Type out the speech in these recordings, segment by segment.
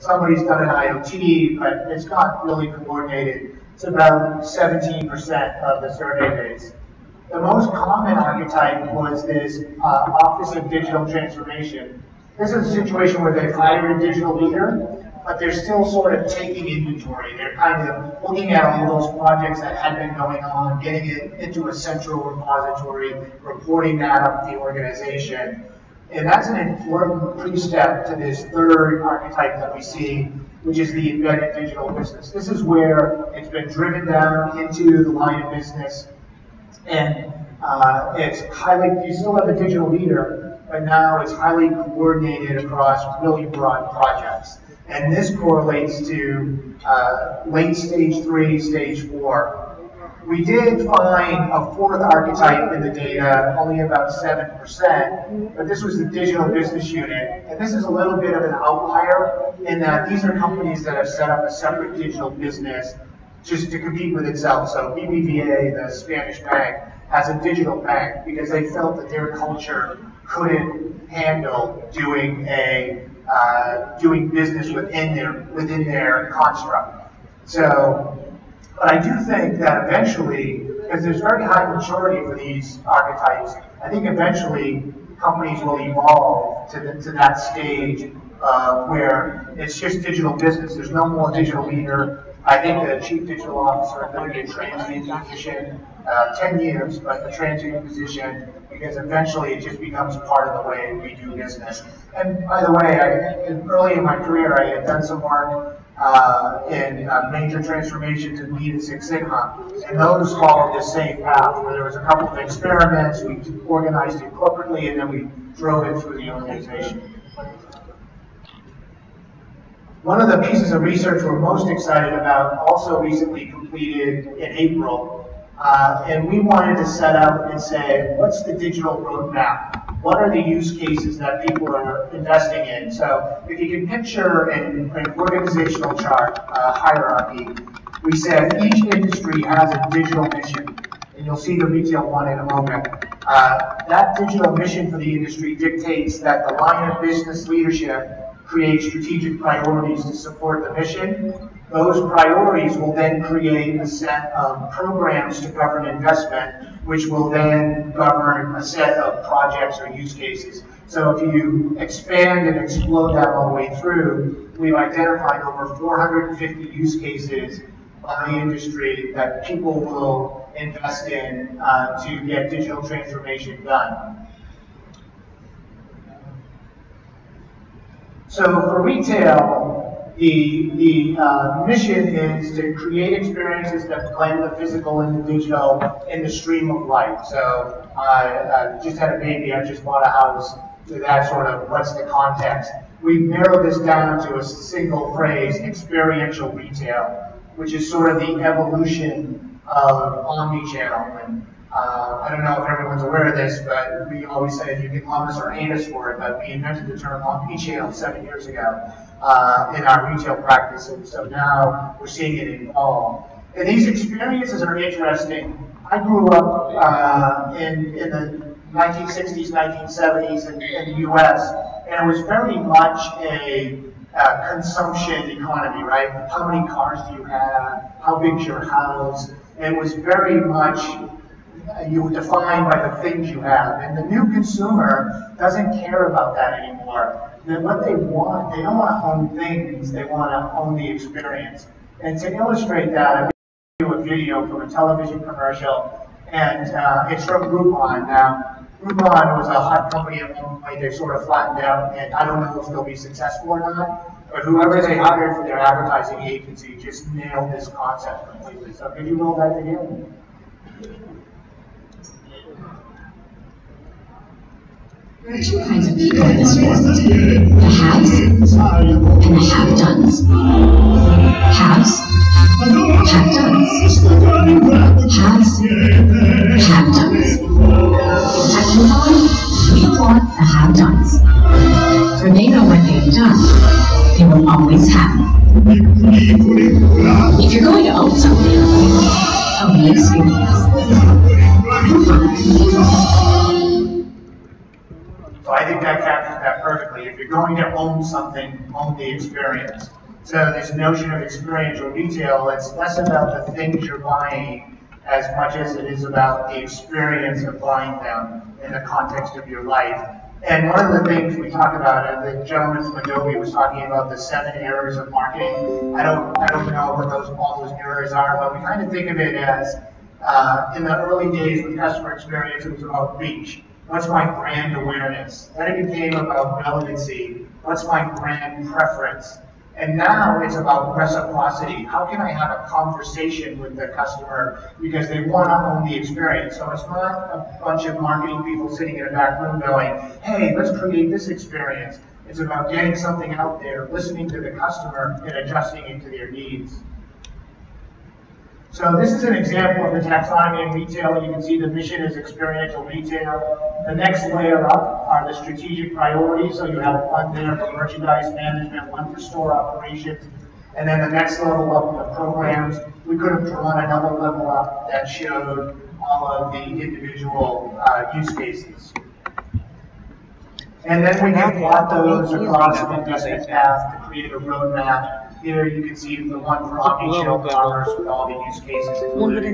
Somebody's done an IoT, but it's not really coordinated. It's about 17% of the survey base. The most common archetype was this Office of Digital Transformation. This is a situation where they've hired a digital leader, but they're still sort of taking inventory. They're kind of looking at all those projects that had been going on, getting it into a central repository, reporting that up the organization. And that's an important pre-step to this third archetype that we see, which is the embedded digital business. This is where it's been driven down into the line of business, and it's highly, you still have a digital leader, but now it's highly coordinated across really broad projects. And this correlates to late stage 3, stage 4. We did find a fourth archetype in the data, only about 7%, but this was the digital business unit. And this is a little bit of an outlier in that these are companies that have set up a separate digital business just to compete with itself. So BBVA, the Spanish bank, has a digital bank because they felt that their culture couldn't handle doing business within their construct. So, but I do think that eventually, because there's very high maturity for these archetypes, I think eventually companies will evolve to that stage where it's just digital business. There's no more digital leader. I think the chief digital officer is going to be a transient position, 10 years, but a transient position, because eventually it just becomes part of the way we do business. And by the way, early in my career, I had done some work in major transformations in Lean and Six Sigma, and those followed the same path, where there was a couple of experiments, we organized it corporately, and then we drove it through the organization. One of the pieces of research we're most excited about also recently completed in April, and we wanted to set up and say, what's the digital roadmap? What are the use cases that people are investing in? So if you can picture an organizational chart, hierarchy, we said each industry has a digital mission, and you'll see the retail one in a moment. That digital mission for the industry dictates that the line of business leadership create strategic priorities to support the mission. Those priorities will then create a set of programs to govern investment, which will then govern a set of projects or use cases. So if you expand and explode that all the way through, we've identified over 450 use cases by industry that people will invest in to get digital transformation done. So for retail, the mission is to create experiences that blend the physical and the digital in the stream of life. So I just had a baby, I just bought a house, so that sort of, what's the context? We've narrowed this down to a single phrase, experiential retail, which is sort of the evolution of omni-channel. And I don't know if everyone's aware of this, but we always say you can love us or hate us for it, but we invented the term omni-channel 7 years ago in our retail practice, and so now we're seeing it evolve. And these experiences are interesting. I grew up in the 1960s, 1970s in the US, and it was very much a consumption economy, right? How many cars do you have? How big's your house? It was very much you were defined by the things you have. And the new consumer doesn't care about that anymore. What they want, they don't want to own things, they want to own the experience. And to illustrate that, I'm going to do a video from a television commercial, and it's from Groupon. Now, Groupon was a hot company at one point. They sort of flattened out, and I don't know if they'll be successful or not, but whoever they hired for their advertising agency just nailed this concept completely. So could you roll that video? There are two kinds of people in this world, the haves and the have-dones. Haves, have-dones. Haves, have-dones. At Groupon, we want the have-dones. For they know what they've done, they will always have. If you're going to own something, own the experience. Groupon. So I think that captures that perfectly. If you're going to own something, own the experience. So this notion of experiential retail, it's less about the things you're buying as much as it is about the experience of buying them in the context of your life. And one of the things we talk about, the gentleman from Adobe was talking about the 7 errors of marketing. I don't know what all those errors are, but we kind of think of it as in the early days with customer experience, it was about reach. What's my brand awareness? Then it became about relevancy. What's my brand preference? And now it's about reciprocity. How can I have a conversation with the customer because they want to own the experience? So it's not a bunch of marketing people sitting in a back room going, hey, let's create this experience. It's about getting something out there, listening to the customer, and adjusting it to their needs. So this is an example of the taxonomy in retail. You can see the mission is experiential retail. The next layer up are the strategic priorities. So you have one there for merchandise management, one for store operations, and then the next level up the programs. We could have drawn another level up that showed all of the individual use cases. And then we can plot those across an investment path to create a roadmap. Here you can see the one for omnichannel commerce with all the use cases included.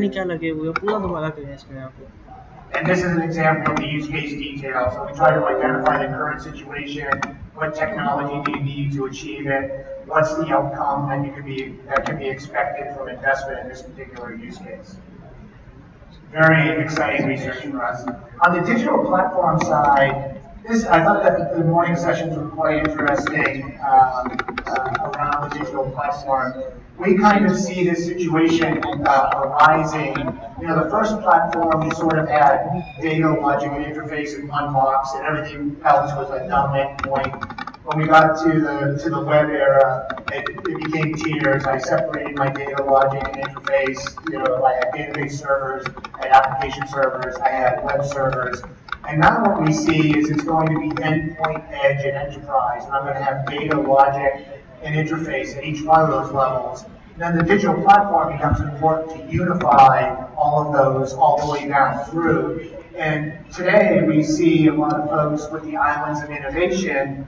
And this is an example of the use case detail. So we try to identify the current situation, what technology do you need to achieve it, what's the outcome that can be expected from investment in this particular use case. Very exciting research for us. On the digital platform side, I thought that the morning sessions were quite interesting around the digital platform. We kind of see this situation arising. You know, the first platform, we sort of had data, logic, and interface in one box, and everything else was a dumb endpoint. When we got to the web era, it became tiers. I separated my data, logic, and interface. You know, I had database servers, I had application servers, I had web servers. And now what we see is it's going to be endpoint, edge, and enterprise. And I'm going to have data, logic, and interface at each one of those levels. And then the digital platform becomes important to unify all of those all the way down through. And today we see a lot of folks with the islands of innovation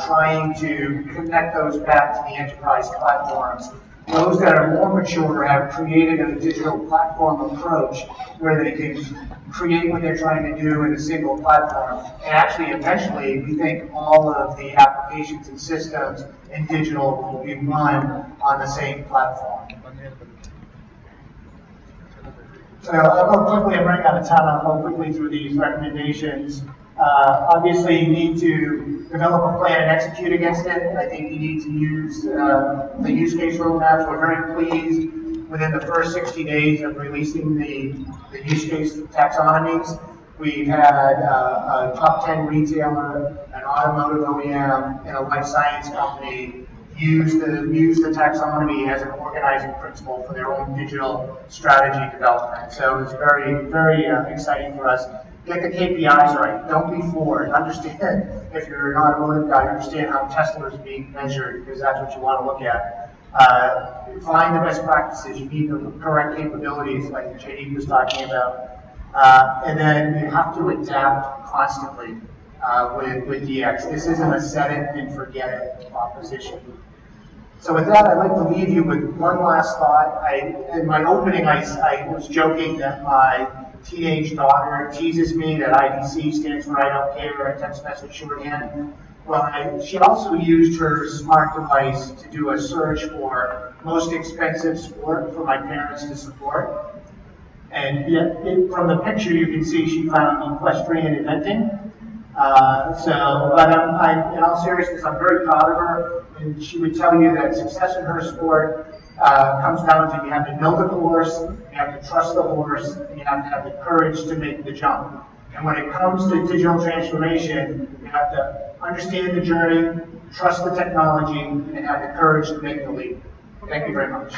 trying to connect those back to the enterprise platforms. Those that are more mature have created a digital platform approach where they can create what they're trying to do in a single platform. And actually, eventually, we think all of the applications and systems in digital will be run on the same platform. So I'll go quickly, I'm running out of time, I'll go quickly through these recommendations. Obviously, you need to develop a plan and execute against it. I think you need to use the use case roadmaps. We're very pleased within the first 60 days of releasing the use case taxonomies. We've had a top 10 retailer, an automotive OEM, and a life science company use the taxonomy as an organizing principle for their own digital strategy development. So it's very, very exciting for us. Get the KPIs right. Don't be Ford. Understand, if you're an automotive guy, understand how Tesla is being measured, because that's what you want to look at. Find the best practices. You need the correct capabilities, like JD was talking about. And then you have to adapt constantly with DX. This isn't a set it and forget it proposition. So with that, I'd like to leave you with one last thought. In my opening, I was joking that my teenage daughter teases me that IDC stands for I don't care, a text message shorthand. Well, she also used her smart device to do a search for most expensive sport for my parents to support. And from the picture, you can see she found equestrian eventing. But in all seriousness, I'm very proud of her. And she would tell you that success in her sport comes down to you have to know the course, you have to trust the horse, and you have to have the courage to make the jump. And when it comes to digital transformation, you have to understand the journey, trust the technology, and have the courage to make the leap. Thank you very much.